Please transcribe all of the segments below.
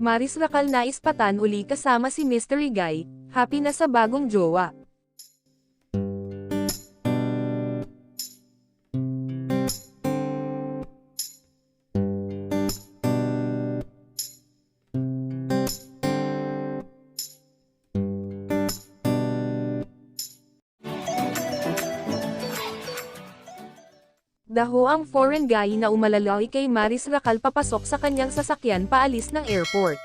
Maris Racal naispatan uli kasama si Mystery Guy, happy na sa bagong jowa. Daho ang foreign guy na umalaloy kay Maris Racal papasok sa kanyang sasakyan paalis ng airport.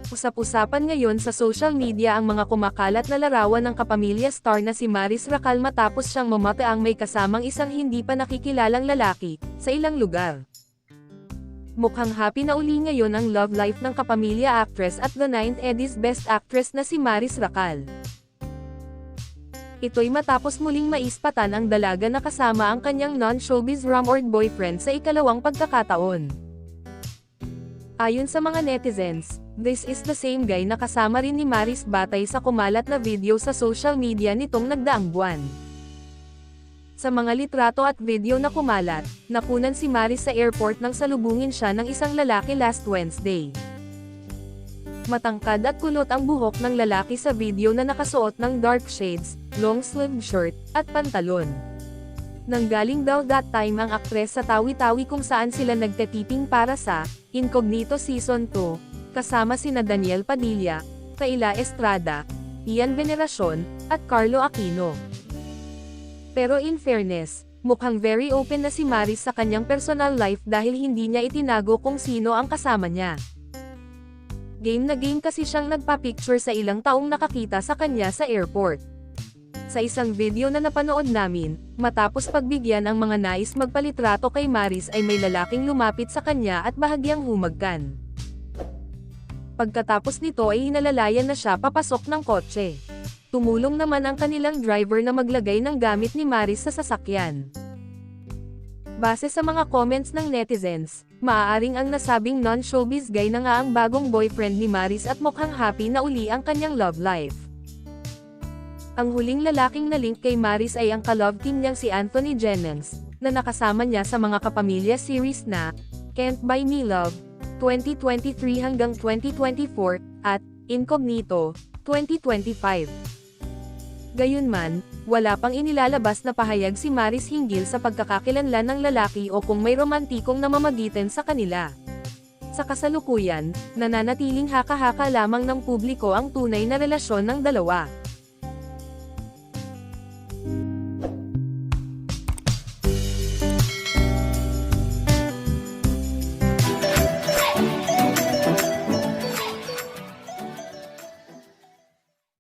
Usap-usapan ngayon sa social media ang mga kumakalat na larawan ng kapamilya star na si Maris Racal matapos siyang mamateang may kasamang isang hindi pa nakikilalang lalaki, sa ilang lugar. Mukhang happy na uli ngayon ang love life ng kapamilya actress at the 9th Eddie's Best Actress na si Maris Racal. Ito'y matapos muling maispatan ang dalaga na kasama ang kanyang non-showbiz rumored boyfriend sa ikalawang pagkakataon. Ayon sa mga netizens, this is the same guy na kasama rin ni Maris batay sa kumalat na video sa social media nitong nagdaang buwan. Sa mga litrato at video na kumalat, nakunan si Maris sa airport nang salubungin siya ng isang lalaki last Wednesday. Matangkad at kulot ang buhok ng lalaki sa video na nakasuot ng dark shades, long-sleeved shirt, at pantalon. Nanggaling daw that time ang aktres sa Tawi-Tawi kung saan sila nagtetiping para sa Incognito Season 2, kasama sina Daniel Padilla, Kayla Estrada, Ian Veneracion, at Carlo Aquino. Pero in fairness, mukhang very open na si Maris sa kanyang personal life dahil hindi niya itinago kung sino ang kasama niya. Game na game kasi siyang nagpa-picture sa ilang taong nakakita sa kanya sa airport. Sa isang video na napanood namin, matapos pagbigyan ang mga nais magpalitrato kay Maris ay may lalaking lumapit sa kanya at bahagyang humagkan. Pagkatapos nito ay hinalalayan na siya papasok ng kotse. Tumulong naman ang kanilang driver na maglagay ng gamit ni Maris sa sasakyan. Base sa mga comments ng netizens, maaaring ang nasabing non-showbiz guy na nga ang bagong boyfriend ni Maris at mukhang happy na uli ang kanyang love life. Ang huling lalaking na-link kay Maris ay ang ka-love team niyang si Anthony Jennings, na nakasama niya sa mga kapamilya series na Can't Buy Me Love, 2023 hanggang 2024, at Incognito, 2025. Gayunman, wala pang inilalabas na pahayag si Maris hinggil sa pagkakakilanlan ng lalaki o kung may romantikong namamagitan sa kanila. Sa kasalukuyan, nananatiling haka-haka lamang ng publiko ang tunay na relasyon ng dalawa.